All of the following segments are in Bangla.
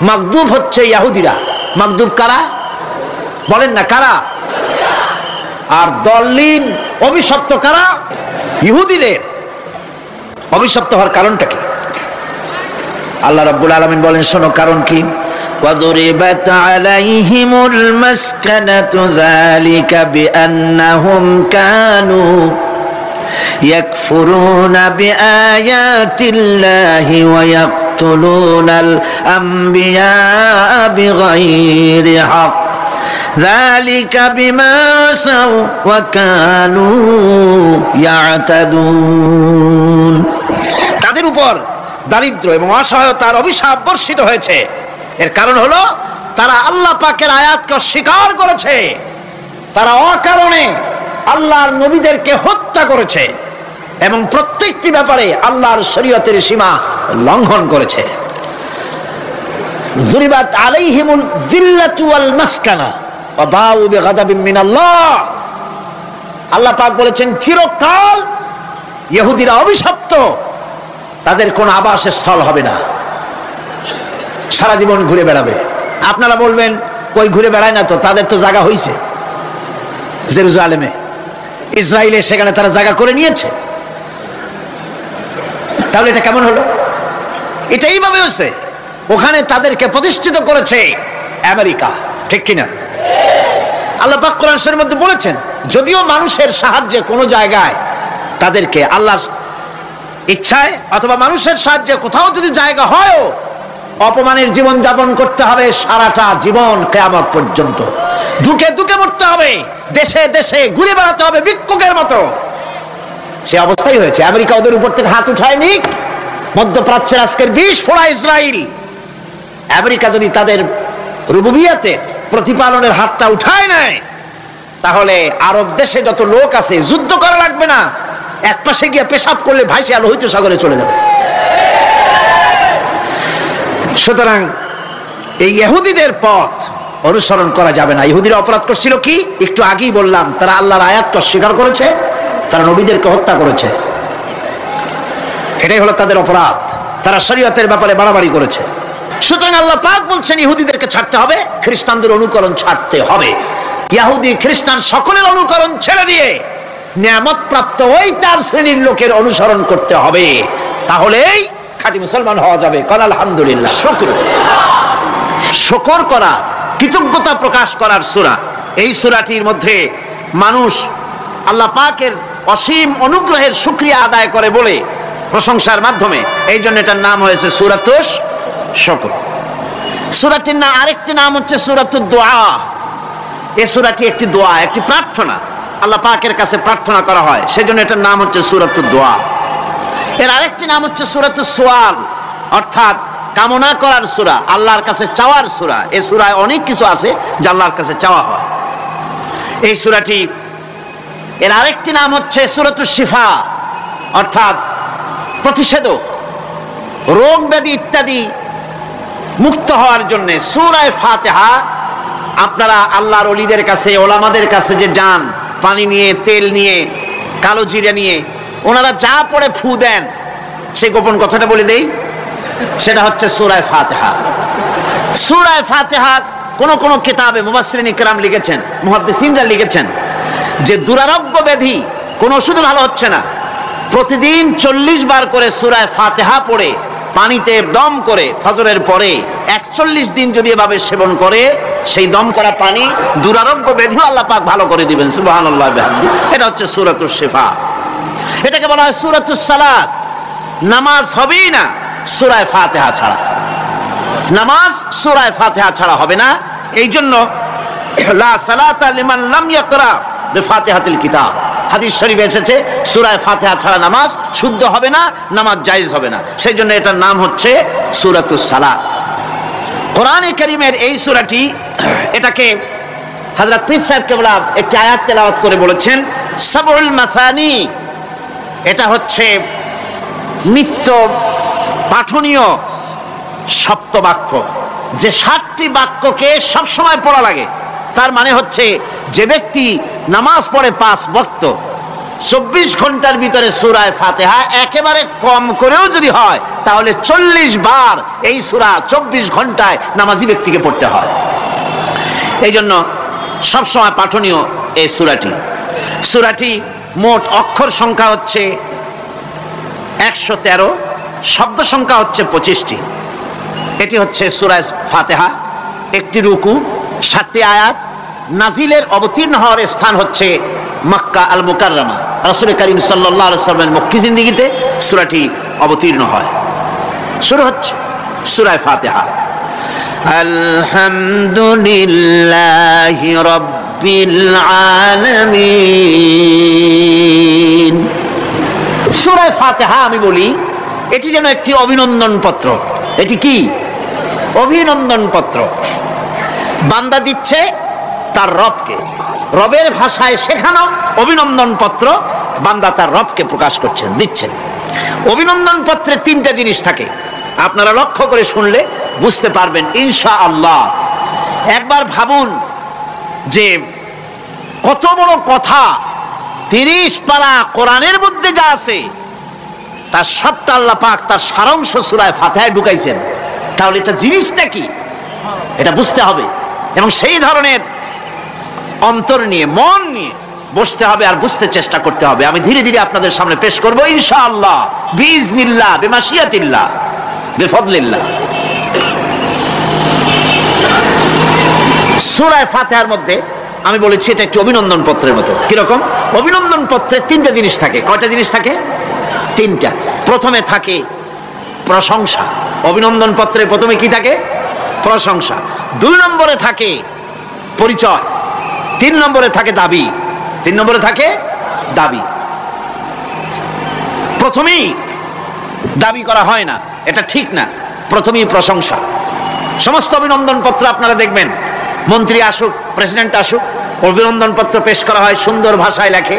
মাগদুব হচ্ছে ইহুদিরা। মাগদুব কারা বলেন না, কারা? আর দল্লিন অভিশপ্ত কারা? ইহুদিদের। অভিশপ্ত হওয়ার কারণটা কি? আল্লাহ রাব্বুল আলামিন বলেন, শোনো কারণ কি। وَضُرِبَتْ عَلَيْهِمُ الْمَسْكَنَةُ ذَلِكَ بِأَنَّهُمْ كَانُوا يَكْفُرُونَ بِآيَاتِ اللَّهِ وَيَقْتُلُونَ الْأَنْبِيَاءَ بِغَيْرِ حَقٍّ ذَلِكَ بِمَا عَصَوْا وَكَانُوا يَعْتَدُونَ। তাদের উপর দারিদ্র এবং অসহায়তার অভিশাপ বর্ষিত হয়েছে। এর কারণ হলো তারা আল্লাহ পাকের আয়াতকে অস্বীকার করেছে, তারা অকারণে আল্লাহর নবীদেরকে হত্যা করেছে এবং প্রত্যেকটি ব্যাপারে আল্লাহর শরীয়তের সীমা লঙ্ঘন করেছে। যুরিবাত আলাইহিমুল যিল্লাতু ওয়াল মাসকানা ওয়া বাউ বিগাদাবিন মিনাল্লাহ। আল্লাহ পাক বলেছেন চিরকাল ইহুদিরা অভিশপ্ত, তাদের কোনো আবাসস্থল হবে না, সারা জীবন ঘুরে বেড়াবে। আপনারা বলবেন কই ঘুরে বেড়ায় না তো, তাদের তো জায়গা হয়েছে জেরুজালেমে, ইসরায়েলে, সেখানে তারা জায়গা করে নিয়েছে। তাহলে এটা কেমন হলো? এটা এইভাবে হচ্ছে, ওখানে তাদেরকে প্রতিষ্ঠিত করেছে আমেরিকা, ঠিক কিনা? আল্লাহ পাক কোরআন শরীফের মধ্যে বলেছেন, যদিও মানুষের সাহায্যে কোনো জায়গায় তাদেরকে আল্লাহর ইচ্ছায় অথবা মানুষের সাহায্যে কোথাও যদি জায়গা হয়, অপমানের জীবন যাপন করতে হবে সারাটা জীবন কিয়ামত পর্যন্ত, দুঃখে দুঃখে মরতে হবে, দেশে দেশে ঘুরে বেড়াতে হবে ভিক্ষুকের মতো। সে অবস্থাই হয়েছে। আমেরিকা ওদের উপর থেকে হাত উঠায়নি। মধ্যপ্রাচ্যের আজকের 20 ফোড়া ইসরায়েল, আমেরিকা যদি তাদের রুবুবিয়াতে প্রতিপালনের হাতটা উঠায় নেয়, তাহলে আরব দেশে যত লোক আছে যুদ্ধ করা লাগবে না, এক পাশে গিয়ে পেশাব করলে ভাইসে লোহিত সাগরে চলে যাবে। সুতরাং এই ইহুদিদের পথ অনুসরণ করা যাবে না। ইহুদিরা অপরাধ করছিল কি? একটু আগেই বললাম, তারা আল্লাহর আয়াতকে অস্বীকার করেছে, তারা নবীদেরকে হত্যা করেছে, এটাই হলো তাদের অপরাধ। তারা শরীয়তের ব্যাপারে বাড়াবাড়ি করেছে। সুতরাং আল্লাহ পাক বলছেন ইহুদিদেরকে ছাড়তে হবে, খ্রিস্টানদের অনুকরণ ছাড়তে হবে। ইহুদি খ্রিস্টান সকলের অনুকরণ ছেড়ে দিয়ে নিয়ামত প্রাপ্ত ওই 4 শ্রেণীর লোকের অনুসরণ করতে হবে, তাহলেই খাঁটি মুসলমান হওয়া যাবে। কাল আলহামদুলিল্লাহ। শুকর করা, কৃতজ্ঞতা প্রকাশ করার সূরা। এই সূরাটির মধ্যে মানুষ আল্লাহ পাকের অসীম অনুগ্রহের শুকরিয়া আদায় করে বলে প্রশংসার মাধ্যমে, এই জন্য এটার নাম হয়েছে সূরাতুশ শুকর। সূরাটির না আরেকটি নাম হচ্ছে সূরাতুদ দোয়া। এই সূরাটি একটি দোয়া, একটি প্রার্থনা, আল্লাহ পাকের কাছে প্রার্থনা করা হয়, সেজন্য এটার নাম হচ্ছে সূরাতুদ দোয়া। এর আরেকটি নাম হচ্ছে সূরাতুস সুআল, অর্থাৎ কামনা করার সূরা, আল্লাহর কাছে চাওয়ার সূরা। এই সূরায় অনেক কিছু আছে যা আল্লাহর কাছে চাওয়া হয়। এই সূরাটি, এর আরেকটি নাম হচ্ছে সূরাতুশ শিফা, অর্থাৎ প্রতিষেধক, রোগ ব্যাধি ইত্যাদি মুক্ত হওয়ার জন্য। সূরা ফাতিহা, আপনারা আল্লাহর ওলিদের কাছে, ওলামাদের কাছে যে যান, পানি নিয়ে, তেল নিয়ে, কালো জিরা নিয়ে, ওনারা যা পড়ে ফু দেন, সেই গোপন কথাটা বলে দেই, সেটা হচ্ছে সূরা ফাতিহা। সূরা ফাতিহা কোন কোন কিতাবে মুফাসসিরিন ইকরাম লিখেছেন, মুহাদ্দিসিনরা লিখেছেন যে দুরারোগ্য ব্যাধি, কোন ওষুধ ভালো হচ্ছে না, প্রতিদিন 40 বার করে সূরা ফাতিহা পড়ে পানিতে দম করে ফজরের পরে 41 দিন যদি এভাবে সেবন করে, সেই দম করা পানি দুরারোগ্য ব্যাধিও আল্লাহ পাক ভালো করে দিবেন। সুবহানাল্লাহ। এটা হচ্ছে সূরাতুশ শিফা। এটাকে বলা হয় সূরাতুস সালাত। নামাজ হবেই না সূরা ফাতিহা ছাড়া, নামাজ সূরা ফাতিহা ছাড়া হবে না। এই জন্য লা সালাতা লিমান লাম ইয়াকরা বিফাতিহাতিল কিতাব, হাদিস শরীফে এসেছে সূরা ফাতিহা ছাড়া নামাজ শুদ্ধ হবে না, নামাজ জায়েজ হবে না। সেই জন্য এটার নাম হচ্ছে সূরাতুস সালাত। কোরআনে কারীমের এই সূরাটি, এটাকে হযরত পীর সাহেব কেবলা একটি আয়াত তেলাওয়াত করে বলেছেন, সাবউল মাসানি। এটা হচ্ছে নিত্য পাঠনীয় সপ্তবাক্য, যে 7টি বাক্যকে সবসময় পড়া লাগে। তার মানে হচ্ছে যে ব্যক্তি নামাজ পড়ে 5 ওয়াক্ত, 24 ঘন্টার ভিতরে সূরা ফাতিহা একেবারে কম করেও যদি হয় তাহলে 40 বার এই সূরা 24 ঘন্টায় নামাজি ব্যক্তিকে পড়তে হয়। এই জন্য সবসময় পাঠনীয় এই সূরাটি মোট অক্ষর সংখ্যা হচ্ছে 113, শব্দ সংখ্যা হচ্ছে 25টি। এটি হচ্ছে সূরা ফাতিহা, একটি রুকু, 7টি আয়াত। নাজিলের অবতীর্ণ হওয়ার স্থান হচ্ছে মক্কা আল মুকাররমা। রাসূল করিম সাল্লাল্লাহু আলাইহি ওয়াসাল্লামের মক্কি জিন্দেগিতে সূরাটি অবতীর্ণ হয়। শুরু হচ্ছে সূরা ফাতিহা, আলহামদুলিল্লাহি রাব্বিল আলামিন। সূরা ফাতিহা আমি বলি এটি যেন একটি অভিনন্দন পত্র। এটি কি? অভিনন্দন পত্র। বান্দা দিচ্ছে তার রবকে, রবের ভাষায় শেখানো অভিনন্দন পত্র বান্দা তার রবকে প্রকাশ করছেন, দিচ্ছেন। অভিনন্দন পত্রে 3টা জিনিস থাকে, আপনারা লক্ষ্য করে শুনলে বুঝতে পারবেন ইনশাআল্লাহ। একবার ভাবুন যে কত বড় কথা, 30 পারা কোরআনের মধ্যে যা আছে তার সবটা আল্লাহ পাক তার সারাংশ সূরা ফাতিহায় ঢুকাইছেন। তাহলে এটা জিনিসটা কি এটা বুঝতে হবে, এবং সেই ধরনের অন্তর নিয়ে মন নিয়ে বসতে হবে আর বুঝতে চেষ্টা করতে হবে। আমি ধীরে ধীরে আপনাদের সামনে পেশ করব ইনশাআল্লাহ, বিইজনিল্লাহ, বিমাশিয়াতিল্লাহ, বিফদলিল্লাহ। সূরা ফাতিহার মধ্যে আমি বলেছি এটা একটি অভিনন্দন পত্রের মতো। কিরকম? অভিনন্দন পত্রে 3টা জিনিস থাকে। কয়টা জিনিস থাকে? 3টা। প্রথমে থাকে প্রশংসা। অভিনন্দন পত্রে প্রথমে কি থাকে? প্রশংসা। 2 নম্বরে থাকে পরিচয়। 3 নম্বরে থাকে দাবি। 3 নম্বরে থাকে দাবি। প্রথমেই দাবি করা হয় না, এটা ঠিক না। প্রথমেই প্রশংসা। সমস্ত অভিনন্দন পত্র আপনারা দেখবেন, মন্ত্রী আসুক, প্রেসিডেন্ট আসুক, অভিনন্দন পত্র পেশ করা হয়, সুন্দর ভাষায় লেখে,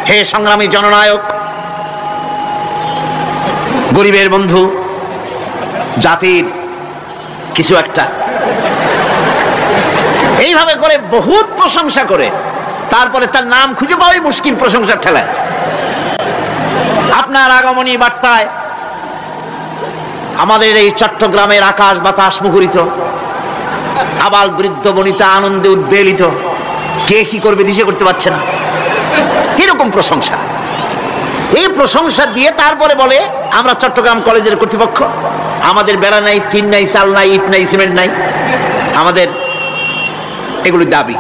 হে সংগ্রামী জননায়ক, গরিবের বন্ধু, জাতির কিছু একটা, এইভাবে করে বহুত প্রশংসা করে তারপরে তার নাম খুঁজে পাওয়াই মুশকিল প্রশংসার ঠেলায়। আপনার আগমনী বার্তায় আমাদের এই চট্টগ্রামের আকাশ বাতাস মুখরিত, আবাল বৃদ্ধ বনিতা আনন্দে উদ্বেলিত, কে কি করবে দিশে করতে পারছে না। এরকম প্রশংসা। এই প্রশংসা দিয়ে তারপরে বলে আমরা চট্টগ্রাম কলেজের কর্তৃপক্ষ, আমাদের বেড়া নাই, টিন নাই, চাল নাই, ইট নাই, সিমেন্ট নাই, আমাদের এগুলি দাবি।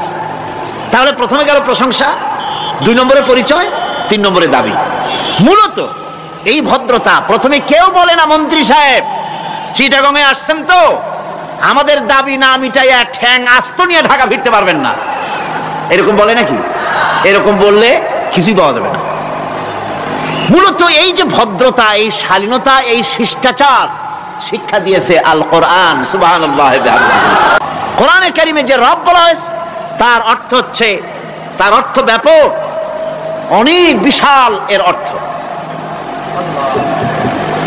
তাহলে প্রথমে গেল প্রশংসা, 2 নম্বরে পরিচয়, 3 নম্বরে দাবি। মূলত এই ভদ্রতা প্রথমে কেউ বলে না, মন্ত্রী সাহেব চিটাগংয়ে আসছেন তো আমাদের দাবি না মিটাইয়া ঠ্যাং আস্ত নিয়ে ঢাকা ফিরতে পারবেন না, এরকম বলে নাকি? এরকম বললে কিছুই পাওয়া যাবে না। মূলত এই যে ভদ্রতা, এই শালীনতা, এই শিষ্টাচার শিক্ষা দিয়েছে আল কোরআন। সুবহানাল্লাহ। কোরআনে কারিমে যে রব বলা হয়েছে তার অর্থ হচ্ছে, তার অর্থ ব্যাপক, অনেক বিশাল এর অর্থ।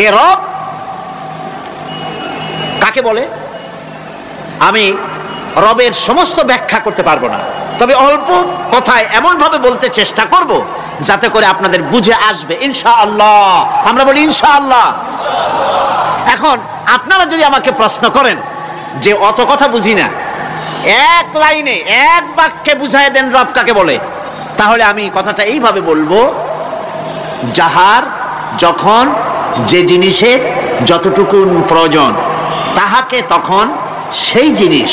এ রব কাকে বলে আমি রবের সমস্ত ব্যাখ্যা করতে পারবো না, তবে অল্প কথায় এমন ভাবে বলতে চেষ্টা করব যাতে করে আপনাদের বুঝে আসবে ইনশাআল্লাহ। আমরা বলি ইনশাআল্লাহ। এখন আপনারা যদি আমাকে প্রশ্ন করেন যে অত কথা বুঝি না, এক লাইনে এক বাক্যে বুঝায় দেন রব কাকে বলে, তাহলে আমি কথাটা এইভাবে বলবো, যাহার যখন যে জিনিসের যতটুকু প্রয়োজন তাহাকে তখন সেই জিনিস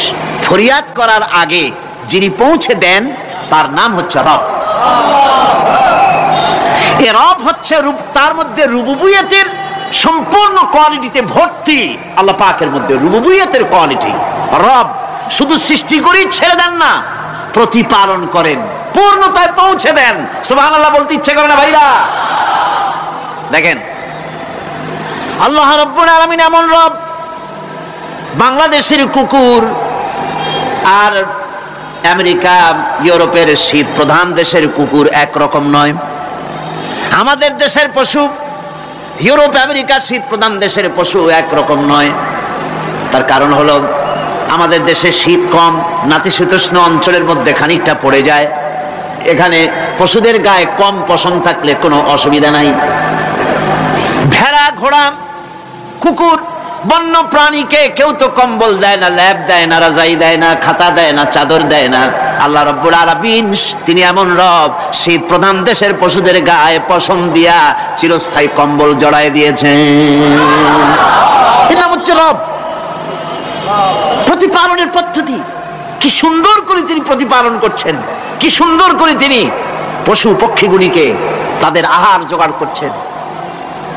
ফরিয়াদ করার আগে যিনি পৌঁছে দেন তার নাম হচ্ছে রব। এ রব হচ্ছে তার মধ্যে রুবুবিয়তের সম্পূর্ণ কোয়ালিটিতে ভর্তি। আল্লাহ পাকের মধ্যে রুবুবিয়তের কোয়ালিটি। রব শুধু সৃষ্টি করেই ছেড়ে দেন না, প্রতিপালন করেন, পূর্ণতায় পৌঁছে দেন। সুবহানাল্লাহ বলতে ইচ্ছে করে না ভাইরা? দেখেন আল্লাহ রাব্বুল আলামিন এমন রব, বাংলাদেশের কুকুর আর আমেরিকা ইউরোপের শীত প্রধান দেশের কুকুর একরকম নয়। আমাদের দেশের পশু ইউরোপ আমেরিকার শীত প্রধান দেশের পশু একরকম নয়। তার কারণ হলো আমাদের দেশে শীত কম, নাতিশীতোষ্ণ অঞ্চলের মধ্যে খানিকটা পড়ে যায়, এখানে পশুদের গায়ে কম পশম থাকলে কোনো অসুবিধা নাই। ভেড়া, ঘোড়া, কুকুর, বন্য প্রাণীকে কেউ তো কম্বল দেয় না, ল্যাপ দেয় না, রাজাই দেয় না, খাতা দেয় না, চাদর দেয় না। আল্লাহ রাব্বুল আলামিন তিনি এমন রব, শীত প্রধান দেশের পশুদের গায়ে পশম দিয়া চিরস্থায়ী কম্বল জড়ায় দিয়েছেন। এটা হচ্ছে রব। প্রতিপালনের পদ্ধতি কি সুন্দর করে তিনি প্রতিপালন করছেন, কি সুন্দর করে তিনি পশু পক্ষীগুলিকে তাদের আহার জোগাড় করছেন,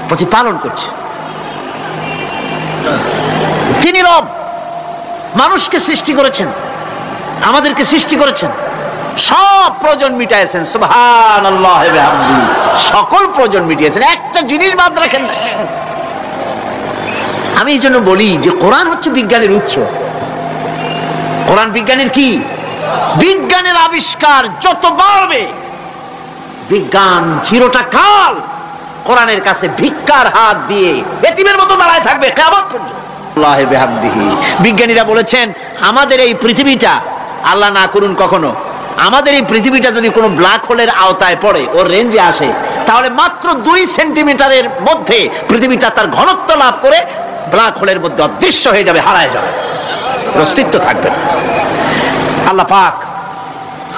প্রতিপালন করছেন। তিনি রব, মানুষকে সৃষ্টি করেছেন, আমাদেরকে সৃষ্টি করেছেন, সব প্রয়োজন মিটাইছেন। সুবহানাল্লাহ ওয়া বিহামদিহি, সকল প্রয়োজন মিটিয়েছেন, একটা জিনিস বাদ রাখেন না। আমি এই জন্য বলি যে কোরআন হচ্ছে বিজ্ঞানের উৎস। কোরআন বিজ্ঞানের কি? বিজ্ঞানের আবিষ্কার যত বাড়বে, বিজ্ঞান চিরটা কাল কোরআনের কাছে ভিক্ষার হাত দিয়ে এতিমের মতো দাঁড়ায় থাকবে কিয়ামত পর্যন্ত। আল্লাহ বিহামদিহি, বিজ্ঞানীরা বলেছেন আমাদের এই পৃথিবীটা, আল্লাহ না করুন কখনো, আমাদের এই পৃথিবীটা যদি কোনো ব্ল্যাক হোলের আওতায় পড়ে, ওর রেঞ্জে আসে, তাহলে মাত্র 2 সেন্টিমিটারের মধ্যে পৃথিবীটা তার ঘনত্ব লাভ করে ব্ল্যাক হোলের মধ্যে অদৃশ্য হয়ে যাবে, হারায় যাবে, অস্তিত্ব থাকবে না। আল্লাহ পাক,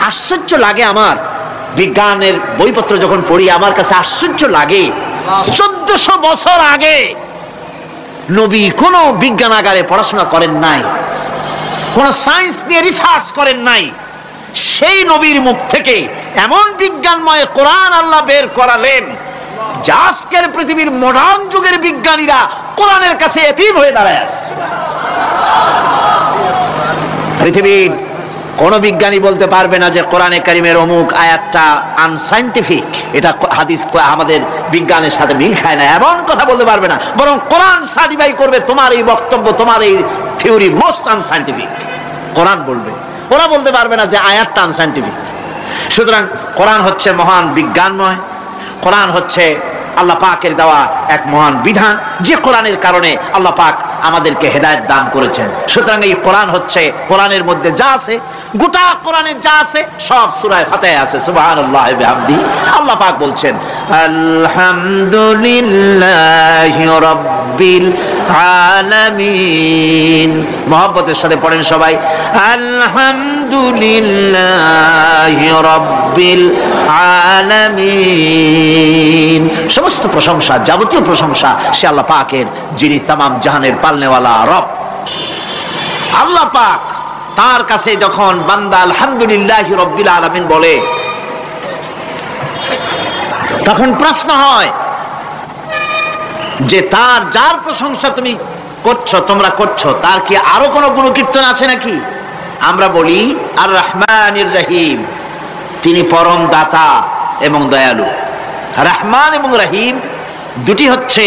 আশ্চর্য লাগে আমার বিজ্ঞানের বইপত্র যখন পড়ি, আমার কাছে আশ্চর্য লাগে 1400 বছর আগে নবী কোনো বিজ্ঞানাগারে পড়াশোনা করেন নাই, কোন সায়েন্স নিয়ে রিসার্চ করেন নাই, সেই নবীর মুখ থেকে এমন বিজ্ঞানময় কোরআন আল্লাহ বের করালেন, যা আজকের পৃথিবীর মডার্ন যুগের বিজ্ঞানীরা কোরআনের কাছে এতিম হয়ে দাঁড়ায় আছে। পৃথিবীর কোন বিজ্ঞানী বলতে পারবে না যে কোরআনে কারিমের অমুক আয়াতটা আনসাইন্টিফিক, এটা হাদিস আমাদের বিজ্ঞানের সাথে মিল খায় না, এমন কথা বলতে পারবে না। বরং কোরআন সার্টিফাই করবে তোমার এই বক্তব্য, তোমার এই থিওরি মোস্ট আনসাইন্টিফিক, কোরআন বলবে। ওরা বলতে পারবে না যে আয়াতটা আনসাইন্টিফিক। সুতরাং কোরআন হচ্ছে মহান বিজ্ঞানময়, কোরআন হচ্ছে আল্লাহ পাকের দেওয়া এক মহান বিধান, যে কোরআনের কারণে আল্লাহ পাক আমাদেরকে হেদায়েত দান করেছেন। সুতরাং এই কোরআন হচ্ছে, কোরআনের মধ্যে যা আছে, গোটা কোরআনে যা আছে সব সূরা ফাতিহায় আছে। সুবহানাল্লাহ ওয়া বিহামদিহি। আল্লাহ পাক বলছেন আলহামদুলিল্লাহি রাব্বিল আলামিন। মহব্বতের সাথে পড়েন সবাই, আলহামদুলিল্লাহি রাব্বিল আলামিন। সমস্ত প্রশংসা, যাবতীয় প্রশংসা সে আল্লাহ পাকের, যিনি তামাম জাহানের পালনেওয়ালা রব। আল্লাহ পাক তার কাছে যখন বান্দা আলহামদুলিল্লাহি রাব্বিল আলামিন বলে, তখন প্রশ্ন হয় যে তার, যার প্রশংসা তুমি করছো, তোমরা করছো, তার কি আরো কোনো গুণকীর্তন আছে নাকি? আমরা বলি আর রহমানির রহিম, তিনি পরম দাতা এবং দয়ালু। রহমান এবং রহিম দুটি হচ্ছে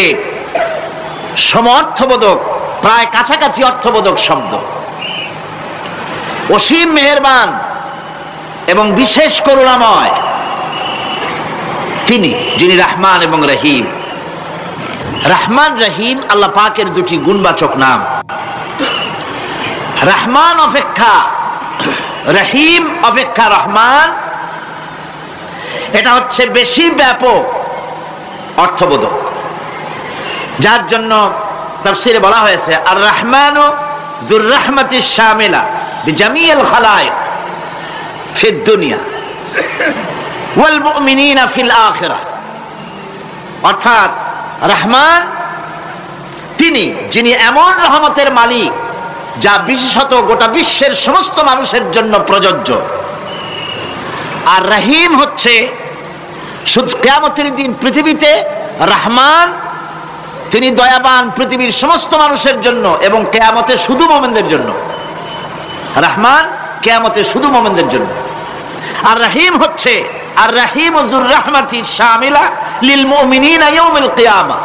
সমঅর্থবোধক, প্রায় কাছাকাছি অর্থবোধক শব্দ। অসীম মেহেরবান এবং বিশেষ করুণাময় তিনি, যিনি রহমান এবং রহিম। রহমান রহিম আল্লাহ পাকের দুটি গুণবাচক নাম। রহমান অপেক্ষা রহিম অপেক্ষা রহমান, এটা হচ্ছে বেশি ব্যাপক অর্থবোধক, যার জন্য তাফসীরে বলা হয়েছে আর রহমানু যুর রাহমাতিশ শামিলা বিজামিল খালায়েক ফিদ দুনিয়া ওয়াল মুমিনিনা ফিল আখিরাহ। অর্থাৎ রহমান তিনি, যিনি এমন রহমতের মালিক যা বিশেষত গোটা বিশ্বের সমস্ত মানুষের জন্য প্রযোজ্য। আর রহিম হচ্ছে শুধু কিয়ামতের দিন পৃথিবীতে রহমান, তিনি দয়াবান পৃথিবীর সমস্ত মানুষের জন্য, এবং কিয়ামতে শুধু মুমিনদের জন্য। রহমান কিয়ামতে শুধু মুমিনদের জন্য। আর রহিম হচ্ছে আর রহিম যুর রাহমাতি শামিলা লিল মুমিনিনা ইয়াউমিল কিয়ামা।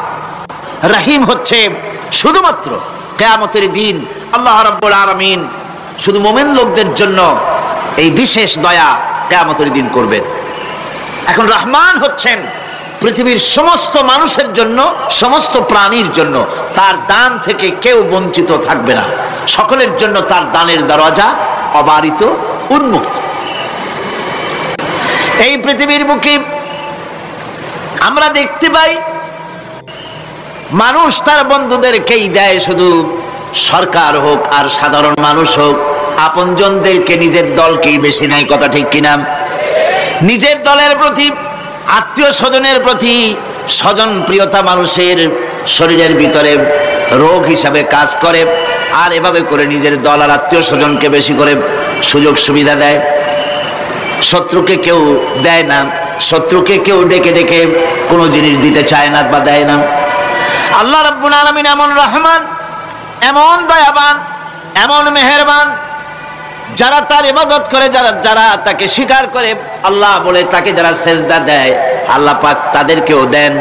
রহিম হচ্ছে শুধুমাত্র কিয়ামতের দিন আল্লাহ রাব্বুল আলামিন শুধু মুমিন লোকদের জন্য এই বিশেষ দয়া কিয়ামতের দিন করবেন। এখন রহমান হচ্ছেন পৃথিবীর সমস্ত মানুষের জন্য, সমস্ত প্রাণীর জন্য, তার দান থেকে কেউ বঞ্চিত থাকবে না, সকলের জন্য তার দানের দরজা অবারিত, উন্মুক্ত। এই পৃথিবীর বুকে আমরা দেখতে পাই মানুষ তার বন্ধুদেরকেই দেয়, শুধু সরকার হোক আর সাধারণ মানুষ হোক আপনজনদেরকে নিজের দলকেই বেশি নেয়। কথা ঠিক কিনা? নিজের দলের প্রতি, আত্মীয় স্বজনের প্রতি স্বজন প্রিয়তা মানুষের শরীরের ভিতরে রোগ হিসাবে কাজ করে, আর এভাবে করে নিজের দল আর আত্মীয় স্বজনকে বেশি করে সুযোগ সুবিধা দেয়। শত্রুকে কেউ দেয় না, শত্রুকে কেউ ডেকে ডেকে কোনো জিনিস দিতে চায় না বা দেয় না। আল্লাহ রাব্বুল আলামিন এমন রহমান, এমন দয়াবান, এমন মেহেরবান, যারা তার ইবাদত করে, যারা তাকে স্বীকার করে, আল্লাহ বলে তাকে যারা সেজদা দেয় আল্লাহ পাক তাদেরকেও দেন।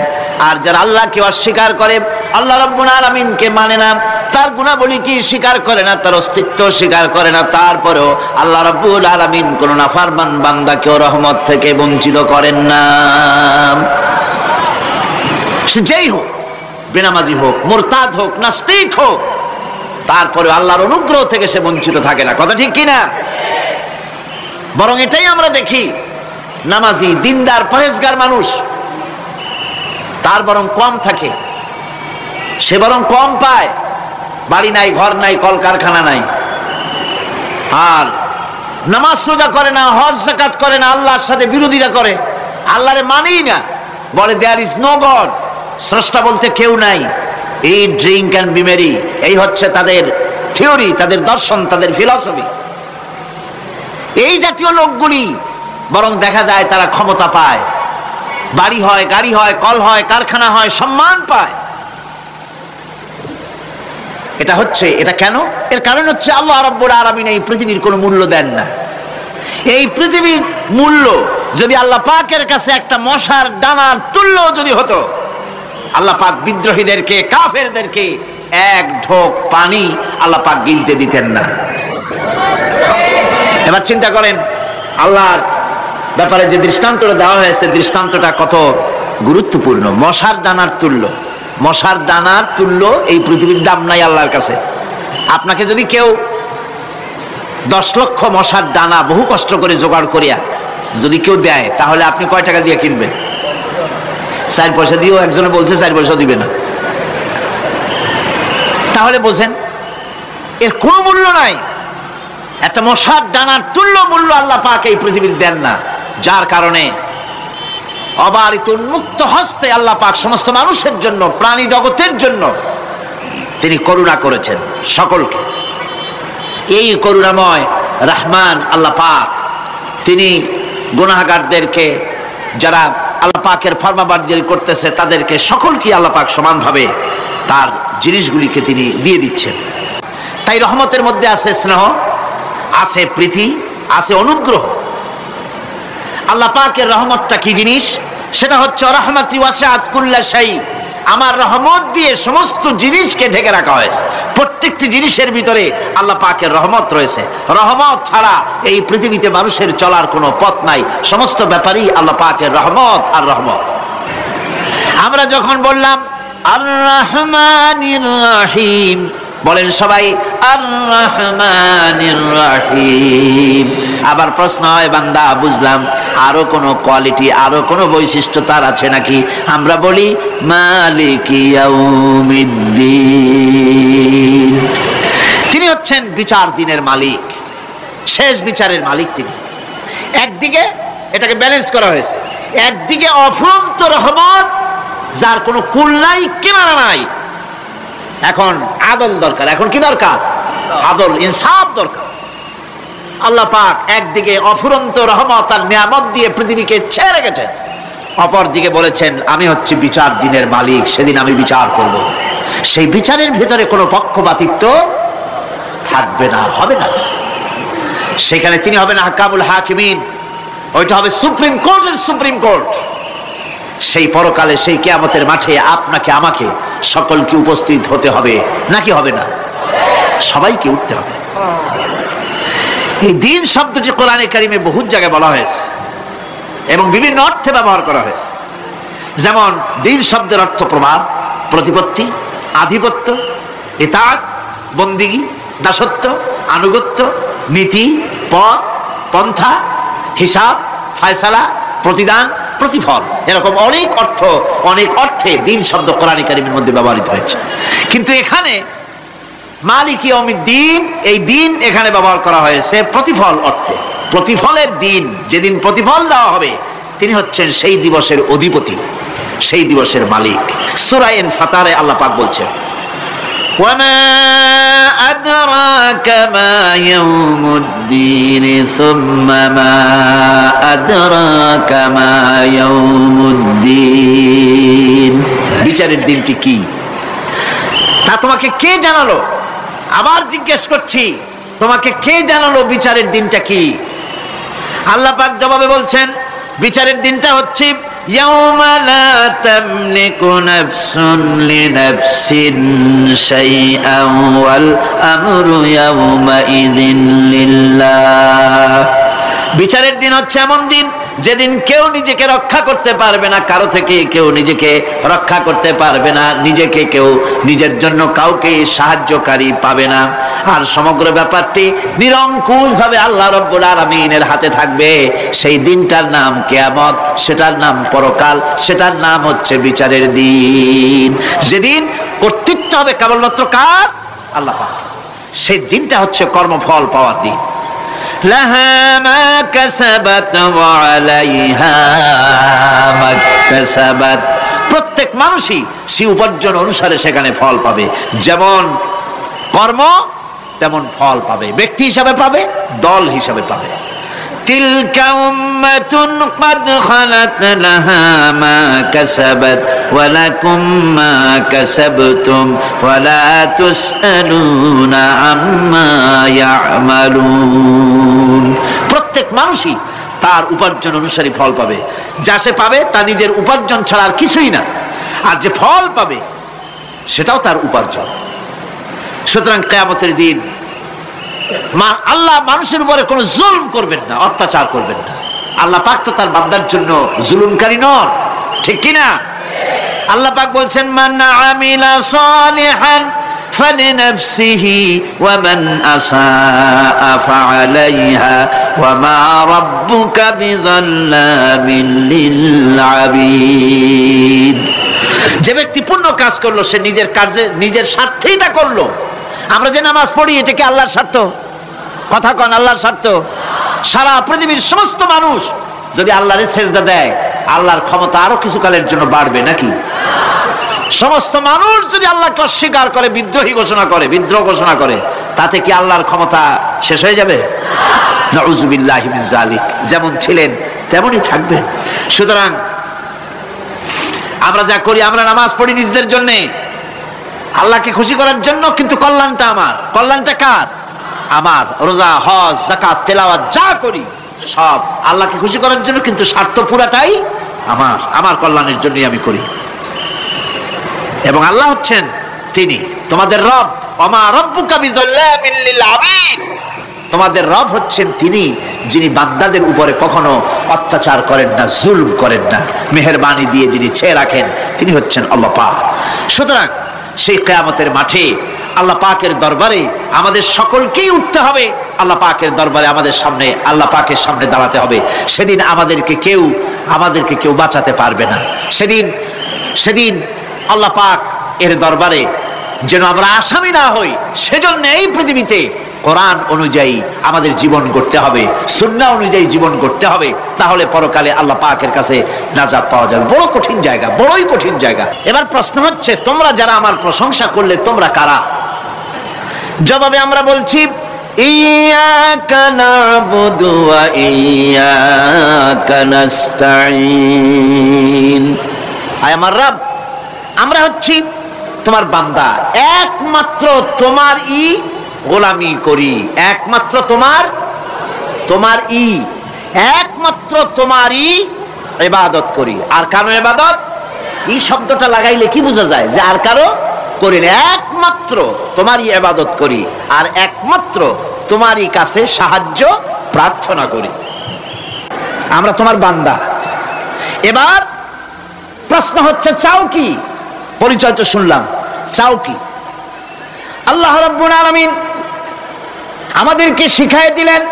আর যারা আল্লাহকে অস্বীকার করে, আল্লাহ রাব্বুল আলামিনকে মানে না, তার গুণাবলী কি স্বীকার করে না, তার অস্তিত্ব স্বীকার করে না, তারপরেও আল্লাহ রাব্বুল আলামিন কোন নাফরমান বান্দাকেও রহমত থেকে বঞ্চিত করেন না। সে যেই হোক, বেনামাজি হোক, মুরতাদ হোক, নাস্তিক হোক, তারপরে আল্লাহর অনুগ্রহ থেকে সে বঞ্চিত থাকে না। কথা ঠিক কিনা? বরং এটাই আমরা দেখি, নামাজি, দিনদার, পরেজগার মানুষ তার বরং কম থাকে, সে বরং কম পায়। বাড়ি নাই, ঘর নাই, কলকারখানা নাই, আর নামাজ রোজা করে না, হজ যাকাত করে না, আল্লাহর সাথে বিরোধিতা করে, আল্লাহরে মানেই না, বলে দেয়ার ইজ নো গড, স্রষ্টা বলতে কেউ নাই। এই ড্রিঙ্ক অ্যান্ড বি মেরি, এই হচ্ছে তাদের থিওরি, তাদের দর্শন, তাদের ফিলসফি। এই জাতীয় লোকগুলি বরং দেখা যায় তারা ক্ষমতা পায়, বাড়ি হয়, গাড়ি হয়, কল হয়, কারখানা হয়, সম্মান পায়। এটা কেন? এর কারণ হচ্ছে আল্লাহ রাব্বুল আলামিন এই পৃথিবীর কোনো মূল্য দেন না। এই পৃথিবীর মূল্য যদি আল্লাহ পাকের কাছে একটা মশার ডানার তুল্য যদি হতো, আল্লাহ পাক বিদ্রোহীদেরকে, কাফেরদেরকে এক ঢোক পানি আল্লাহ পাক গিলতে দিতেন না। এবার চিন্তা করেন, আল্লাহর ব্যাপারে যে দৃষ্টান্তটা দেওয়া হয়েছে, দৃষ্টান্তটা কত গুরুত্বপূর্ণ। মশার দানার তুল্য, মশার দানার তুল্য এই পৃথিবীর দাম নাই আল্লাহর কাছে। আপনাকে যদি কেউ 10 লক্ষ মশার দানা বহু কষ্ট করে জোগাড় করিয়া যদি কেউ দেয়, তাহলে আপনি কয় টাকা দিয়ে কিনবেন? 4 পয়সা দিয়েও একজনে বলছে 4 পয়সা দিবে না। তাহলে বোঝেন এর কোনো মূল্য নাই। একটা মশার দানার তুল্য মূল্য আল্লাহ পাক এই পৃথিবীর দেন না, যার কারণে অবারিত উন্মুক্ত হস্তে আল্লাহ পাক সমস্ত মানুষের জন্য, প্রাণী জগতের জন্য তিনি করুণা করেছেন সকলকে। এই করুণাময় রহমান আল্লাহ পাক, তিনি গুনাহগারদেরকে, যারা আল্লাহ পাকের ফরমাবরদারি করতেছে, তাদেরকে সকলকে আল্লাহ পাক সমানভাবে তার জিনিসগুলিকে তিনি দিয়ে দিচ্ছেন। তাই রহমতের মধ্যে আছে স্নেহ, আছে প্রীতি, আছে অনুগ্রহ। আল্লাহ পাকের রহমতটা কি জিনিস? সেটা হচ্ছে রাহমাতি ওয়াসিআত কুল্লা শাই, আমার রহমত দিয়ে সমস্ত জিনিসকে ঢেকে রাখা হয়েছে। প্রত্যেকটি জিনিসের ভিতরে আল্লাহ পাকের রহমত রয়েছে। রহমত ছাড়া এই পৃথিবীতে মানুষের চলার কোনো পথ নাই। সমস্ত ব্যাপারেই আল্লাহ পাকের রহমত আর রহমত। আমরা যখন বললাম আর রহমানির রহিম, বলেন সবাই আর রহমানির রহিম। আবার প্রশ্ন হয়, বান্দা বুঝলাম, আরো কোনো কোয়ালিটি, আরো কোনো বৈশিষ্ট্য তার আছে নাকি? আমরা বলি মালিকি ইয়াউমিদ্দিন, তিনি হচ্ছেন বিচার দিনের মালিক, শেষ বিচারের মালিক তিনি। একদিকে এটাকে ব্যালেন্স করা হয়েছে, একদিকে অফুরন্ত রহমত, যার কোনো কুল নাই, কিনারা নাই। এখন আদল দরকার। এখন কি দরকার? আদল, ইনসাফ দরকার। আল্লাহ পাক একদিকে অফুরন্ত রহমত আর নিয়ামত দিয়ে পৃথিবীকে ছেড়ে রেখেছেন, অপর দিকে বলেছেন আমি হচ্ছি বিচার দিনের মালিক, সেদিন আমি বিচার করব। সেই বিচারের ভিতরে কোনো পক্ষপাতিত্ব থাকবে না, হবে না। সেখানে তিনি হবেন আহকামুল হাকিমিন, ওইটা হবে সুপ্রিম কোর্টের সুপ্রিম কোর্ট। সেই পরকালে, সেই কিয়ামতের মাঠে আপনাকে আমাকে সকলকে উপস্থিত হতে হবে, নাকি হবে না? সবাইকে উঠতে হবে। এই দিন শব্দটি কোরআনে কারিমে বহু জায়গায় বলা হয়েছে এবং বিভিন্ন অর্থে ব্যবহার করা হয়েছে। যেমন দিন শব্দের অর্থ প্রভাব, প্রতিপত্তি, আধিপত্য, ইতাআত, বন্দিগি, দাসত্ব, আনুগত্য, নীতি, পথ, পন্থা, হিসাব, ফয়সালা, প্রতিদান, প্রতিফল, এরকম অনেক অর্থে দিন শব্দ কোরআন কারীমের মধ্যে ব্যবহৃত হয়েছে। কিন্তু এখানে মালিক ইয়াউমিদ্দিন, এই দিন এখানে ব্যবহার করা হয়েছে প্রতিফল অর্থে। প্রতিফলের দিন, যেদিন প্রতিফল দেওয়া হবে, তিনি হচ্ছেন সেই দিবসের অধিপতি, সেই দিবসের মালিক। সূরা ইনফিতারে আল্লাহ পাক বলছেন, ওয়ামা আদরাকা মা ইয়াউমুদ্দিন সুম্মা মা আদরাকা মা ইয়াউমুদ্দিন। বিচারের দিনটি কি তা তোমাকে কে জানালো? আবার জিজ্ঞেস করছি, তোমাকে কে জানালো বিচারের দিনটা কি? আল্লাহ পাক জবাবে বলছেন, বিচারের দিনটা হচ্ছে ইয়াউমা লা তামলিকু নাফসুন লিনাফসিন শাইআন ওয়াল আমরু ইয়াউমা ইযিন লিল্লাহ। বিচারের দিন হচ্ছে এমন দিন যেদিন কেউ নিজেকে রক্ষা করতে পারবে না, কারো থেকে কেউ নিজেকে রক্ষা করতে পারবে না, নিজেকে কেউ নিজের জন্য কাউকে সাহায্যকারী পাবে না। আর সমগ্র ব্যাপারটি নিরঙ্কুশ ভাবে আল্লাহ রাব্বুল আলামিনের হাতে থাকবে। সেই দিনটার নাম কিয়ামত, সেটার নাম পরকাল, সেটার নাম হচ্ছে বিচারের দিন। যেদিন কর্তৃত্ব হবে কেবলমাত্র কার? আল্লাহ পাক। সেই দিনটা হচ্ছে কর্মফল পাওয়ার দিন। লাহা মা কাসাবাত ওয়া আলাইহা মা কাসাবাত। প্রত্যেক মানুষই সে উপার্জন অনুসারে সেখানে ফল পাবে। যেমন কর্ম তেমন ফল পাবে, ব্যক্তি হিসাবে পাবে, দল হিসাবে পাবে। তিলকা উম্মাতুন ক্বাদ খালাত লাহা মা কাসাবাত ওয়া লাকুম মা কাসাবতুম ওয়া লা তুসআলুনা আম্মা ইয়ামালুন। প্রত্যেক মানুষই তার উপার্জন অনুসারে ফল পাবে। যা সে পাবে তা নিজের উপার্জন ছাড়া আর কিছুই না, আর যে ফল পাবে সেটাও তার উপার্জন। সুতরাং কিয়ামতের দিন আল্লাহ মানুষের উপরে কোনো জুলম করবেন না, অত্যাচার করবেন না। আল্লাহ পাক তো তার বান্দার জন্য জুলুমকারী নন, ঠিক কি না? আল্লাহ পাক বলছেন, মান আমিলা সালিহান ফালিনাফসিহি ওয়া মান আসাআ ফাআলাইহা ওয়া মা রাব্বুকা বিযাল্লামিন লিল আবিদ। যে ব্যক্তি পুণ্য কাজ করলো সে নিজের কাজে নিজের স্বার্থেই তা করলো। আমরা যে নামাজ পড়ি এটা কি আল্লাহর স্বার্থ? কথা কন, আল্লাহর স্বার্থ? সারা পৃথিবীর সমস্ত মানুষ যদি আল্লাহরে সেজদা দেয়, আল্লাহর ক্ষমতা আরো কিছু কালের জন্য বাড়বে নাকি? সমস্ত মানুষ যদি আল্লাহকে অস্বীকার করে, বিদ্রোহী ঘোষণা করে, বিদ্রোহ ঘোষণা করে, তাতে কি আল্লাহর ক্ষমতা শেষ হয়ে যাবে? নাউযুবিল্লাহি মিন যালিক। যেমন ছিলেন তেমনই থাকবেন। সুতরাং আমরা যা করি, আমরা নামাজ পড়ি নিজেদের জন্য, আল্লাহকে খুশি করার জন্য, কিন্তু কল্যাণটা আমার। কল্যাণটা কার? আমার। রোজা, হজ, যাকাত, তেলাওয়াত যা করি সব আল্লাহকে খুশি করার জন্য, কিন্তু স্বার্থ পুরাটাই আমার। আমার কল্যাণের জন্যই আমি করি। এবং আল্লাহ হচ্ছেন তিনি তোমাদের রব। ওমা রাব্বুকা বিযাল্লামিন লিল আবিদ। তোমাদের রব হচ্ছেন তিনি যিনি বান্দাদের উপরে কখনো অত্যাচার করেন না, জুলম করেন না, মেহেরবানি দিয়ে যিনি ছেয়ে রাখেন, তিনি হচ্ছেন আল্লাহ পাক। সুতরাং সেই কিয়ামতের মাঠে আল্লাহ পাকের দরবারে আমাদের সকলকেই উঠতে হবে। আল্লাহ পাকের দরবারে আমাদের সামনে, আল্লাহ পাকের সামনে দাঁড়াতে হবে। সেদিন আমাদেরকে কেউ বাঁচাতে পারবে না। সেদিন আল্লাহ পাক এর দরবারে যেন আমরা আসামি না হই, সেজন্য এই পৃথিবীতে কোরআন অনুযায়ী আমাদের জীবন করতে হবে, সুন্নাহ অনুযায়ী জীবন করতে হবে। তাহলে পরকালে আল্লাহ পাকের কাছে নাজাত পাওয়া যাবে। বড় কঠিন জায়গা, বড়ই কঠিন জায়গা। এবার প্রশ্ন হচ্ছে, তোমরা যারা আমার প্রশংসা করলে তোমরা কারা? জবাবে আমরা বলছি, ইয়াকা না'বুদু ওয়া ইয়াকা নাস্তাঈন। আয় আমার রব, আমরা হচ্ছি তোমার বান্দা, একমাত্র তোমারই গোলামি করি, একমাত্র তোমারই একমাত্র তোমারই ইবাদত করি। আর কারো ইবাদত, এই শব্দটা লাগাইলে কি বোঝা যায়? যে আর কারো করি না, একমাত্র তোমারই ইবাদত করি, আর একমাত্র তোমারই কাছে সাহায্য প্রার্থনা করি। আমরা তোমার বান্দা। এবার প্রশ্ন হচ্ছে, চাও কি? পরিচয় তো শুনলাম, চাও কি? আল্লাহ রাব্বুল আলামিন আমাদেরকে শিখাই দিলেন,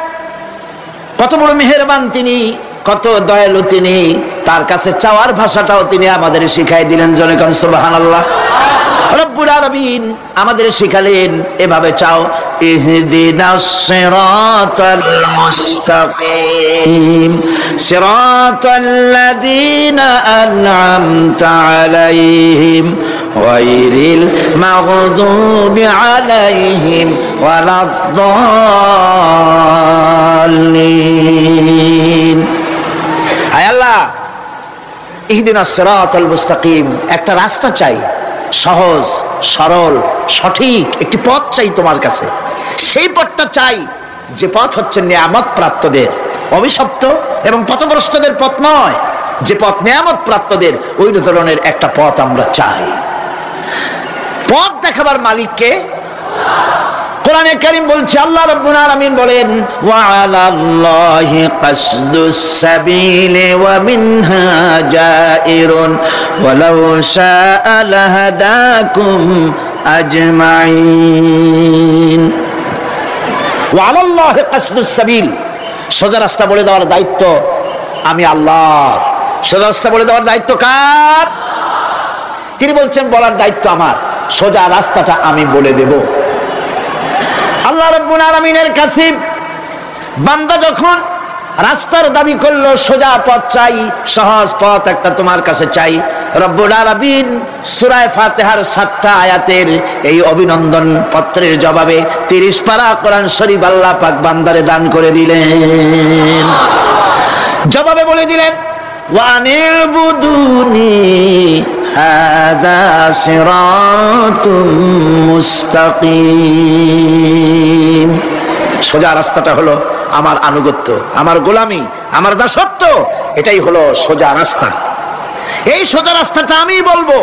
কত বড় মেহেরবান তিনি, কত দয়ালু তিনি, তার কাছে চাওয়ার ভাষাটাও তিনি আমাদের শিখাই দিলেন। জনে কোন সুবহানাল্লাহ। রব্বুল আলামিন আমাদের শিখালেন এভাবে চাও, ইহদিনাস সিরাতাল মুস্তাকিম সিরাতাল্লাযীনা আন'আমতা আলাইহিম গায়রিল মাগদুবি আলাইহিম ওয়ালাদ-দাল্লিন। আয় আল্লাহ, ইহদিনাস সিরাতাল মুস্তাকিম, একটা রাস্তা চাই, সহজ সরল সঠিক একটি পথ চাই তোমার কাছে। সেই পথটা চাই যে পথ হচ্ছে নিয়ামত প্রাপ্তদের, অভিশপ্ত এবং পথভ্রষ্টদের পথ নয়, যে পথ নিয়ামত প্রাপ্তদের, ওই ধরনের একটা পথ আমরা চাই। পথ দেখাবার মালিককে কোরআনে কারীম বলছে, আল্লাহ রাব্বুল আলামিন বলেন, ওয়া আলাল্লাহি কাসদুস সাবিলি ওয়া মিনহা জাইরুন ওয়ালাউ শাআ লাহাদাকুম আজমাইন। ওয়া আলাল্লাহি কাসদুস সাবিল, সোজা রাস্তা বলে দেওয়ার দায়িত্ব আমি আল্লাহর। সোজা রাস্তা বলে দেওয়ার দায়িত্ব কার? তিনি বলছেন বলার দায়িত্ব আমার, সোজা রাস্তাটা আমি বলে দেব। আল্লাহ রাব্বুল আলামিনের কাছে বান্দা যখন রাস্তার দাবি করলো, সোজা পথ চাই, সহজ পথ একটা তোমার কাছে চাই, রব্বুল আলামিন সূরা ফাতিহার 7টা আয়াতের এই অভিনন্দন পত্রের জবাবে 30 পারা কোরআন শরীফ আল্লাহ পাক বান্দারে দান করে দিলেন। জবাবে বলে দিলেন, ওয়ানিবুদুনি হাযা সিরাতুম মুস্তাকিম। সোজা রাস্তাটা হলো আমার আনুগত্য, আমার গোলামি, আমার দাসত্ব, এটাই হলো সোজা রাস্তা। এই সোজা রাস্তাটা আমি বলবো।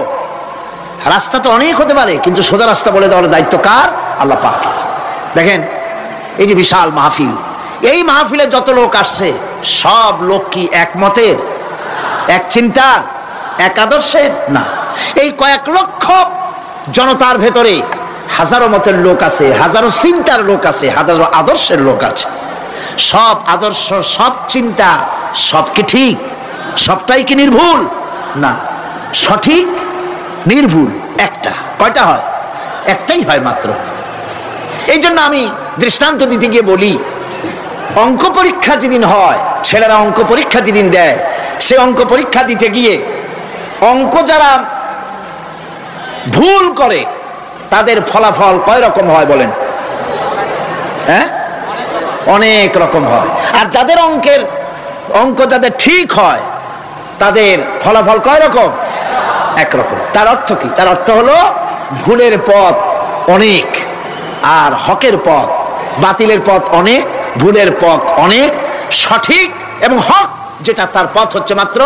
রাস্তা তো অনেক হতে পারে, কিন্তু সোজা রাস্তা বলে দেওয়ার দায়িত্ব কার? আল্লাহ পাকের। দেখেন এই যে বিশাল মাহফিল, এই মাহফিলে যত লোক আসছে সব লোক কি একমতের, এক চিন্তার, এক আদর্শের? না। এই কয়েক লক্ষ জনতার ভেতরে হাজারো মতের লোক আছে, হাজারো চিন্তার লোক আছে, হাজারো আদর্শের লোক আছে। সব আদর্শ, সব চিন্তা, সব কি ঠিক? সবটাই কি নির্ভুল? না, সঠিক নির্ভুল একটা। কয়টা হয়? একটাই হয় মাত্র। এই জন্য আমি দৃষ্টান্ত দিতে গিয়ে বলি, অঙ্ক পরীক্ষা যেদিন হয়, ছেলেরা অঙ্ক পরীক্ষা যেদিন দেয়, সে অঙ্ক পরীক্ষা দিতে গিয়ে অঙ্ক যারা ভুল করে তাদের ফলাফল কয় রকম হয় বলেন? হ্যাঁ, অনেক রকম হয়। আর যাদের অঙ্ক যাদের ঠিক হয় তাদের ফলাফল কয় রকম? একরকম। তার অর্থ কি? তার অর্থ হলো ভুলের পথ অনেক আর হকের পথ, বাতিলের পথ অনেক, ভুলের পথ অনেক, সঠিক এবং হক যেটা তার পথ হচ্ছে মাত্র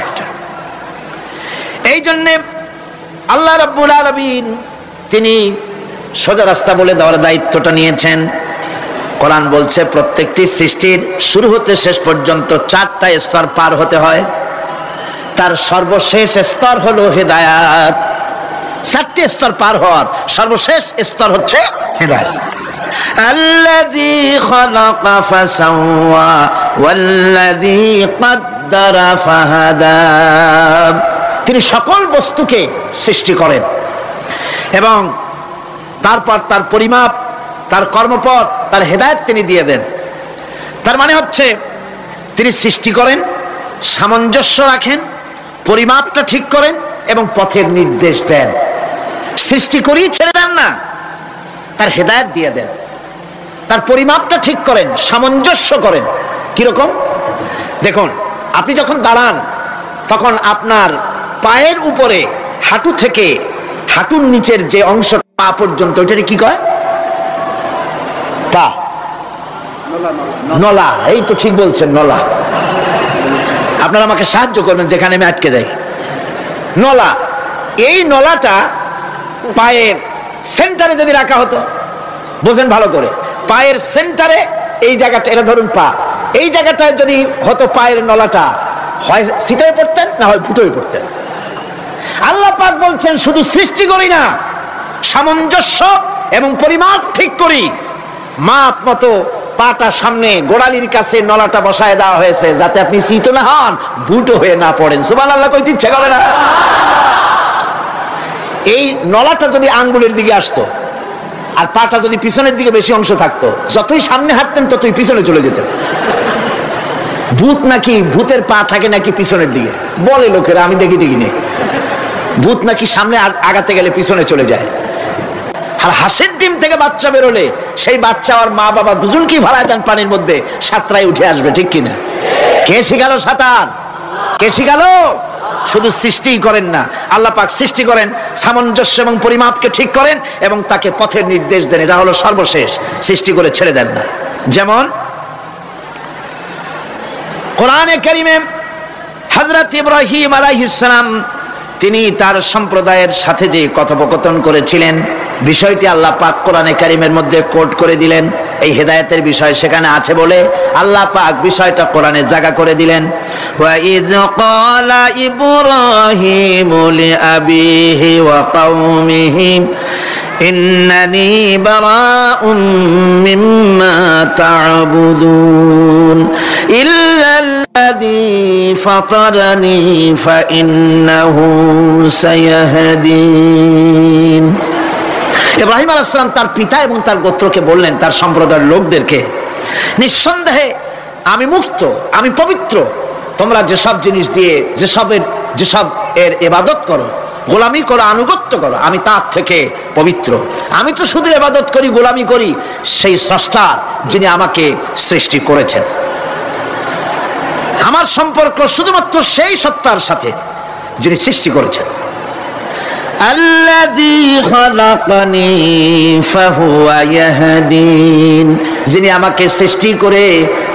একটা। এই জন্যে আল্লাহ রাব্বুল আলামিন তিনি সোজা রাস্তা বলে দেওয়ার দায়িত্বটা নিয়েছেন। কোরআন বলছে প্রত্যেকটি সৃষ্টির শুরু হতে শেষ পর্যন্ত 4টা স্তর পার হতে হয়। তার সর্বশেষ স্তর হলো হেদায়েত। 4টে স্তর পার হওয়ার সর্বশেষ স্তর হচ্ছে হেদায়েত। আল্লাযী খালাকা ফাসাওয়া ওয়াল্লাযী কাদ্দারা ফাহাদা। তিনি সকল বস্তুকে সৃষ্টি করেন এবং তারপর তার পরিমাপ, তার কর্মপথ, তার হেদায়েত তিনি দিয়ে দেন। তার মানে হচ্ছে তিনি সৃষ্টি করেন, সামঞ্জস্য রাখেন, পরিমাপটা ঠিক করেন এবং পথের নির্দেশ দেন। সৃষ্টি করেই ছেড়ে দেন না, তার হেদায়েত দিয়ে দেন। তার পরিমাপটা ঠিক করেন, সামঞ্জস্য করেন। কিরকম? দেখুন, আপনি যখন দাঁড়ান তখন আপনার পায়ের উপরে হাঁটু থেকে হাঁটুর নিচের যে অংশ পা পর্যন্ত, ওইটাকে কি কয়? পা, নলা। এই তো ঠিক বলছেন, নলা। আপনারা আমাকে সাহায্য করবেন যেখানে আমি আটকে যাই। নলা। এই নলাটা পায়ের সেন্টারে যদি রাখা হতো, বোঝেন ভালো করে, পায়ের সেন্টারে এই জায়গাটা, এটা ধরুন পা, এই জায়গাটায় যদি হতো পায়ের নলাটা, হয় সিটায় পড়তেন না হয় ফুটোয় পড়তেন। আল্লাহ পাক বলছেন শুধু সৃষ্টি করি না, সামঞ্জস্য এবং পরিমাপ ঠিক করি। মাপ মতো পাটা সামনে গোড়ালির কাছে নলাটা বসায় দেওয়া হয়েছে যাতে আপনি চিত না হন, বুটো হয়ে না পড়েন। সুবহানাল্লাহ কইতে ইচ্ছে করে না? এই নলাটা যদি আঙ্গুলের দিকে আসতো আর পাটা যদি পিছনের দিকে বেশি অংশ থাকতো, যতই সামনে হাঁটতেন ততই পিছনে চলে যেতেন। ভূত নাকি, ভূতের পা থাকে নাকি পিছনের দিকে, বলে লোকেরা, আমি দেখি নেই। ভূত নাকি সামনে আগাতে গেলে পিছনে চলে যায়। আর হাঁসের ডিম থেকে বাচ্চা বেরোলে সেই বাচ্চা আর মা বাবা দুজনকেই ভাড়ায় দেন পানির মধ্যে, সাঁতরায় উঠে আসবে, ঠিক কিনা? কে শিখালো সাঁতার? কে শিখালো? শুধু সৃষ্টিই করেন না, আল্লাহ পাক সৃষ্টি করেন, সামঞ্জস্য এবং পরিমাপকে ঠিক করেন এবং তাকে পথের নির্দেশ দেন। এটা হলো সর্বশেষ, সৃষ্টি করে ছেড়ে দেন না। যেমন কোরআনে কারীমে হযরত ইব্রাহিম আলাইহিস সালাম তিনি তার সম্প্রদায়ের সাথে যে কথোপকথন করেছিলেন, বিষয়টি আল্লাহ পাক কোরআনে কারীমের মধ্যে কোট করে দিলেন। এই হেদায়েতের বিষয় সেখানে আছে বলে আল্লাহ পাক বিষয়টা কোরআনে জায়গা করে দিলেন। ওয়া ইয ক্বালা ইব্রাহিমু লিআবিহি ওয়া কওমিহি ইন্নানি বারাউম মিম্মা তা'বুদুন ইল্লাল্লাযী ফাতারানি ফাইন্নাহু সায়াহদিন। ইব্রাহিম আলাইহিস সালাম তার পিতা এবং তার গোত্রকে বললেন, তার সম্প্রদায়ের লোকদেরকে, নিঃসন্দেহে আমি মুক্ত, আমি পবিত্র। তোমরা যেসব জিনিস দিয়ে যেসব এর ইবাদত করো, গোলামি করো, আনুগত্য করো, আমি তার থেকে পবিত্র। আমি তো শুধু ইবাদত করি, গোলামি করি সেই স্রষ্টা যিনি আমাকে সৃষ্টি করেছেন। আমার সম্পর্ক শুধুমাত্র সেই সত্তার সাথে যিনি সৃষ্টি করেছেন। আল্লাযী খালাকানি ফাহুয়া ইয়াহদিন, যিনি আমাকে সৃষ্টি করে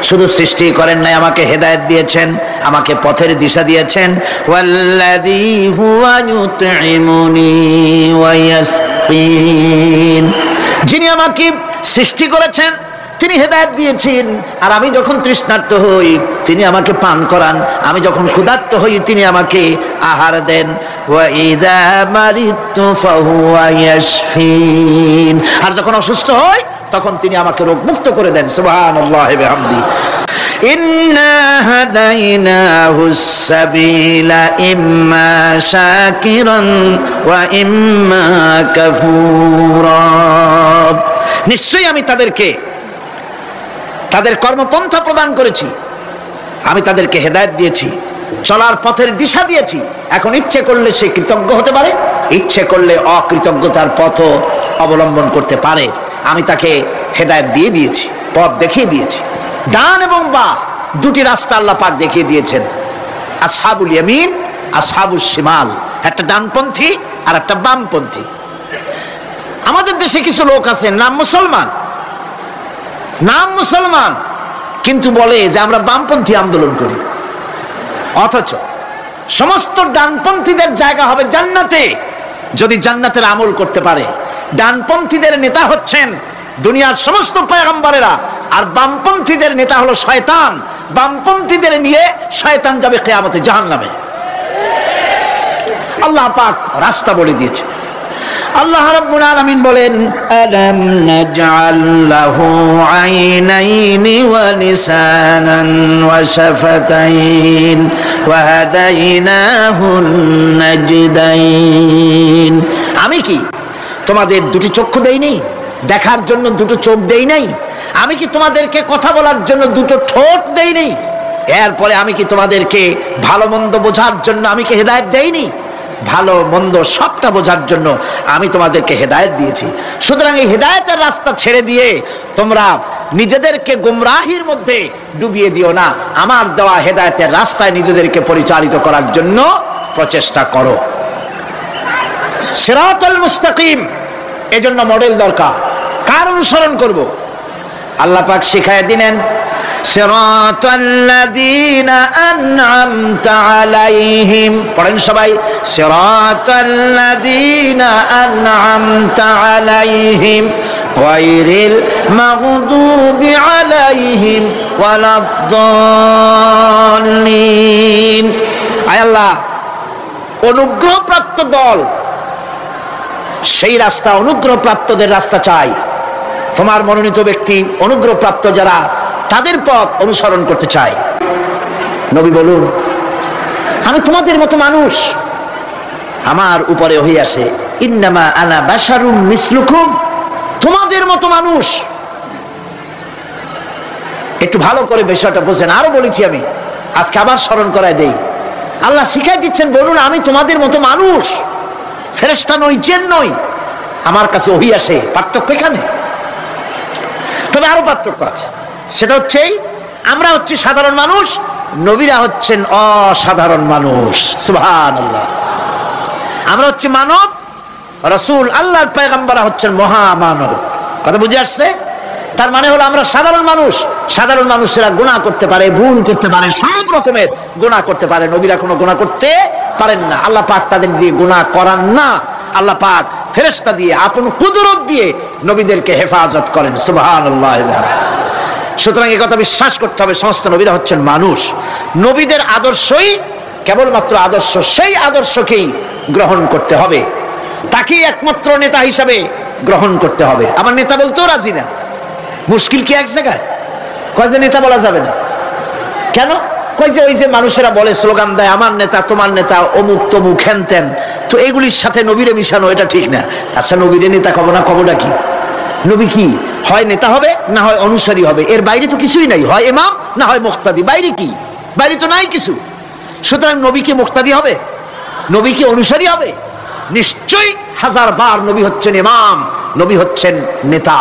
শুধু সৃষ্টি করেন নাই, আমাকে হেদায়েত দিয়েছেন, আমাকে পথের দিশা দিয়েছেন। ওয়াল্লাযী হুয়া ইউতঈমুনি ওয়া ইয়াসকিন, যিনি আমাকে সৃষ্টি করেছেন তিনি হেদায়েত দিয়েছেন, আর আমি যখন তৃষ্ণার্ত হই তিনি আমাকে পান করান, আমি যখন ক্ষুধার্ত হই তিনি আমাকে আহার দেন। ওয়া ইযা মারিতু ফাহুয়া ইয়াশফিন, আর যখন অসুস্থ হই তখন তিনি আমাকে রোগ মুক্ত করে দেন। সুবহানাল্লাহি ওয়া বিহামদি। ইন্না হাদাইনাহুস সাবিলা ইম্মা শাকিরান ওয়া ইম্মা কাফুরা, নিশ্চয়ই আমি তাদেরকে তাদের কর্মপন্থা প্রদান করেছি, আমি তাদেরকে হেদায়েত দিয়েছি, চলার পথের দিশা দিয়েছি। এখন ইচ্ছে করলে সে কৃতজ্ঞ হতে পারে, ইচ্ছে করলে অকৃতজ্ঞতার পথ অবলম্বন করতে পারে। আমি তাকে হেদায়েত দিয়ে দিয়েছি, পথ দেখিয়ে দিয়েছি। ডান এবং বাঁ দুটি রাস্তা আল্লাহ পাক দেখিয়ে দিয়েছেন। আসহাবুল ইয়ামিন, আসহাবুল শিমাল, একটা ডানপন্থী আর একটা বামপন্থী। আমাদের দেশে কিছু লোক আছে, নাম মুসলমান, কিন্তু বলে যে আমরা বামপন্থী আন্দোলন করি, অথচ সমস্ত ডানপন্থীদের জায়গা হবে জান্নাতে যদি জান্নাতের আমল করতে পারে। ডানপন্থীদের নেতা হচ্ছেন দুনিয়ার সমস্ত পয়গম্বরেরা, আর বামপন্থীদের নেতা হলো শয়তান। বামপন্থীদের নিয়ে শয়তান যাবে কিয়ামতে জাহান্নামে। আল্লাহ পাক রাস্তা বলে দিয়েছে। আল্লাহ রাব্বুল আলামিন বলেন, আলাম নাজআল লাহু আইনাইনি ওয়া লিসানান ওয়া শাফাতাইন ওয়া হাদাইনাহুন নাজদাইন, আমি কি তোমাদের দুটি চক্ষু দেই নাই, দেখার জন্য দুটো চোখ দেই নাই? আমি কি তোমাদেরকে কথা বলার জন্য দুটো ঠোঁট দেই নাই? এরপরে আমি কি তোমাদেরকে ভালো মন্দ বোঝার জন্য আমি কি হেদায়েত দেইনি? ভালো মন্দ সবটা বোঝার জন্য আমি তোমাদেরকে হেদায়েত দিয়েছি। সুতরাং এই হেদায়েতের রাস্তা ছেড়ে দিয়ে তোমরা নিজেদেরকে গুমরাহির মধ্যে ডুবিয়ে দিও না, আমার দেওয়া হেদায়েতের রাস্তায় নিজেদেরকে পরিচালিত করার জন্য প্রচেষ্টা করো। সিরাতুল মুস্তাকিম, এজন্য মডেল দরকার। কার অনুসরণ করব? আল্লাহ পাক শিখায় দিলেন, সিরাতাল্লাযীনা আন'আমতা আলাইহিম, পড়েন সবাই, সিরাতাল্লাযীনা আন'আমতা আলাইহিম গায়রিল মাগদুবি আলাইহিম ওয়ালাদ-দাল্লিন। আয় আল্লাহ, অনুগ্রহপ্রাপ্ত দল, সেই রাস্তা অনুগ্রহপ্রাপ্তদের রাস্তা চাই, তোমার মনোনীত ব্যক্তি অনুগ্রহপ্রাপ্ত যারা তাদের পথ অনুসরণ করতে চায়। নবী বলুন, আমি তোমাদের মতো মানুষ, আমার উপরে ওহী আসে, ইন্নামা আনা বাশারুম মিসলুকুম, তোমাদের মতো মানুষ। একটু ভালো করে বিষয়টা বুঝেন। আরো বলেছি আমি, আজকে আবার স্মরণ করায় দেই। আল্লাহ শিখাই দিচ্ছেন, বলুন আমি তোমাদের মতো মানুষ, ফেরেশতা নই, জিন নই, আমার কাছে ওহী আসে। পার্থক্য এখানে। তবে আরো পার্থক্য আছে, সেটা হচ্ছে আমরা হচ্ছি সাধারণ মানুষ, নবীরা হচ্ছেন অসাধারণ মানুষ। সুবহানাল্লাহ। আমরা হচ্ছে মানব, রাসূল আল্লাহর পয়গম্বররা হচ্ছেন মহামানব। কথা বুঝে আসছে? তার মানে হলো আমরা সাধারণ মানুষ, সাধারণ মানুষেরা গুনাহ করতে পারে, ভুল করতে পারে, সব রকমের গুনাহ করতে পারে, নবীরা কোনো গুনাহ করতে পারেন না। আল্লাহ পাক তাদের দিয়ে গুনাহ করান না। আল্লাহ পাক ফেরেশতা দিয়ে, আপন কুদরত দিয়ে নবীদেরকে হেফাজত করেন। সুবহানাল্লাহ। সুতরাং এই কথা বিশ্বাস করতে হবে, সমস্ত নবীরা হচ্ছেন মানুষ। নবীদের আদর্শই কেবলমাত্র আদর্শ, সেই আদর্শকেই গ্রহণ করতে হবে, তাকেই একমাত্র নেতা হিসাবে গ্রহণ করতে হবে। আমার নেতা বলতেও রাজি না। মুশকিল কি এক জায়গায়? কয় যে নেতা বলা যাবে না কেন? কয় যে ওই যে মানুষেরা বলে, স্লোগান দেয়, আমার নেতা, তোমার নেতা, অমুক তমুক, হেন তেন, তো এগুলির সাথে নবীরে মিশানো এটা ঠিক না। আচ্ছা, নবীরে নেতা কব না, কবটা কি? নবী কি হয় নেতা হবে, না হয় অনুসারী হবে, এর বাইরে তো কিছুই নাই। হয় ইমাম, না হয় মুক্তাদি। বাইরে কি? বাইরে তো নাই কিছু। সুতরাং নবী কি মুক্তাদি হবে? নবী কি অনুসারী হবে? নিশ্চয়ই হাজার বার নবী হচ্ছেন ইমাম, নবী হচ্ছেন নেতা।